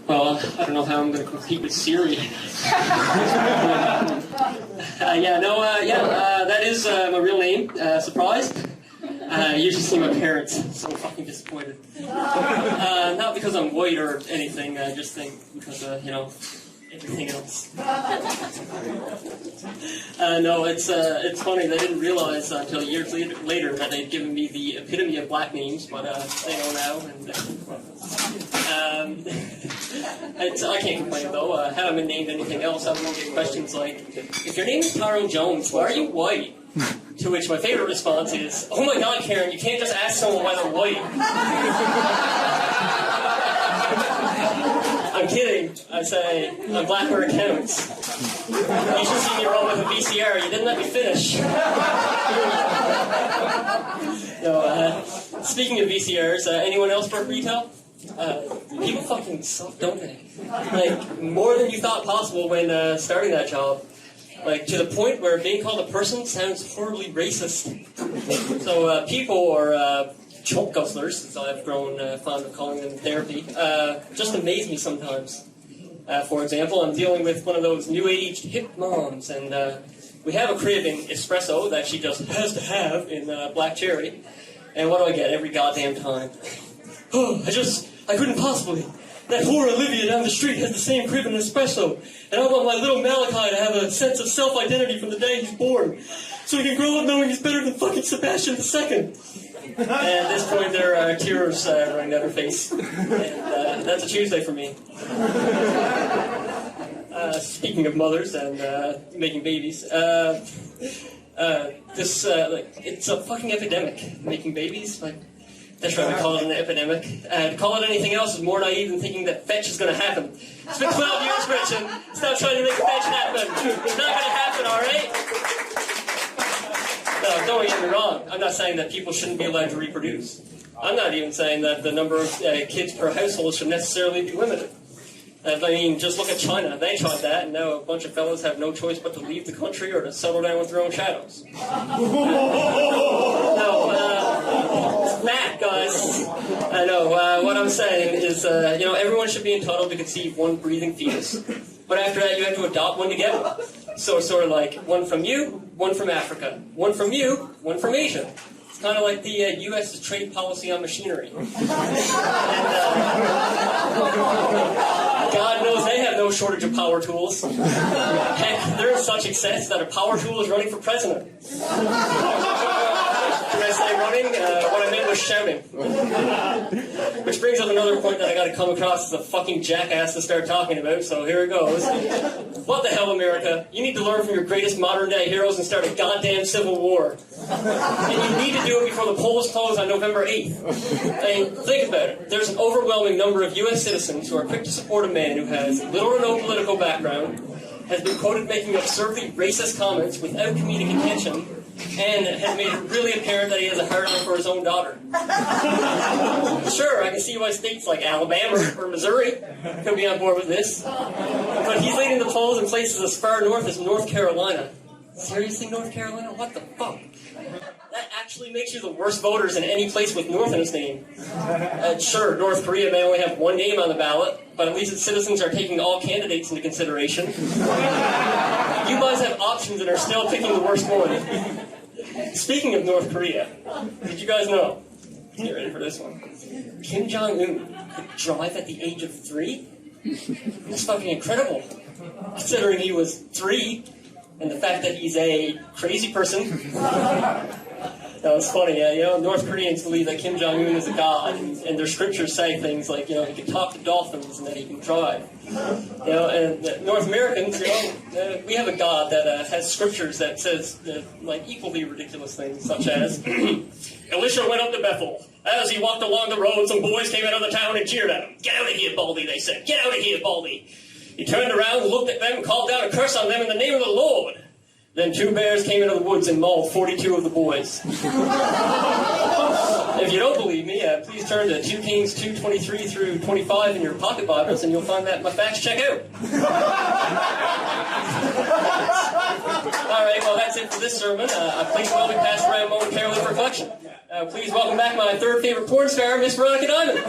Well, I don't know how I'm going to compete with Siri. That is my real name. Surprise. You should see my parents. So fucking disappointed. Not because I'm white or anything. I just think because, everything else. No, it's funny. They didn't realize until years later that they'd given me the epitome of black names, but they know now. And I can't complain though. Had I been named anything else, I would get questions like, "If your name is Tyrone Jones, why are you white?" To which my favorite response is, "Oh my God, Karen, you can't just ask someone why they're white." I'm kidding. I say, I'm black where it counts. You should see me roll with a VCR. You didn't let me finish. Speaking of VCRs, anyone else work retail? People fucking suck, don't they? Like, more than you thought possible when starting that job. Like, to the point where being called a person sounds horribly racist. So, people, or choke guzzlers, as I've grown fond of calling them in therapy, just amaze me sometimes. For example, I'm dealing with one of those new-aged hip moms, and we have a crib in espresso that she just has to have in black cherry. And what do I get every goddamn time? Oh, I couldn't possibly. That whore Olivia down the street has the same crib in espresso, and I want my little Malachi to have a sense of self-identity from the day he's born, so he can grow up knowing he's better than fucking Sebastian II. And at this point, there are tears running down her face. And that's a Tuesday for me. Speaking of mothers and making babies, it's a fucking epidemic, making babies. Like, that's right, we call it an epidemic. To call it anything else is more naive than thinking that fetch is going to happen. It's been 12 years, Gretchen. Stop trying to make fetch happen. It's not going to happen, all right? No, don't get me wrong. I'm not saying that people shouldn't be allowed to reproduce. I'm not even saying that the number of kids per household should necessarily be limited. I mean, just look at China. They tried that, and now a bunch of fellas have no choice but to leave the country or to settle down with their own shadows. It's math, guys. I know. What I'm saying is, everyone should be entitled to conceive one breathing fetus. But after that, you have to adopt one together. So it's sort of like one from you, one from Africa. One from you, one from Asia. It's kind of like the U.S.'s trade policy on machinery. And, God knows they have no shortage of power tools. Heck, they're in such excess that a power tool is running for president. Did I say running? What I meant was shouting. Which brings up another point that I got to come across as a fucking jackass to start talking about, so here it goes. What the hell, America? You need to learn from your greatest modern-day heroes and start a goddamn civil war. And you need to do it before the polls close on November 8th. I mean, think about it. There's an overwhelming number of U.S. citizens who are quick to support a man who has little or no political background, has been quoted making absurdly racist comments without comedic intention, and has made it really apparent that he has a hard-on for his own daughter. Sure, I can see why states like Alabama or Missouri could be on board with this. But he's leading the polls in places as far north as North Carolina. Seriously, North Carolina? What the fuck? That actually makes you the worst voters in any place with North in its name. Sure, North Korea may only have one name on the ballot, but at least its citizens are taking all candidates into consideration. You guys have options and are still picking the worst one. Speaking of North Korea, did you guys know? Get ready for this one. Kim Jong-un could drive at the age of 3? That's fucking incredible. Considering he was 3, and the fact that he's a crazy person. That was funny. North Koreans believe that Kim Jong-un is a god, and their scriptures say things like, he can talk to dolphins and that he can drive. And North Americans, we have a god that has scriptures that says, equally ridiculous things, such as, Elisha went up to Bethel. As he walked along the road, some boys came out of the town and jeered at him. Get out of here, Baldy, they said. Get out of here, Baldy. He turned around, looked at them, and called down a curse on them in the name of the Lord. Then 2 bears came into the woods and mauled 42 of the boys. If you don't believe me, please turn to 2 Kings 2:23 through 25 in your pocket Bibles, and you'll find that my facts check out. All right, well, that's it for this sermon. Please well be passed around momentarily for reflection. Please welcome back my third favorite porn star, Miss Veronica Diamond.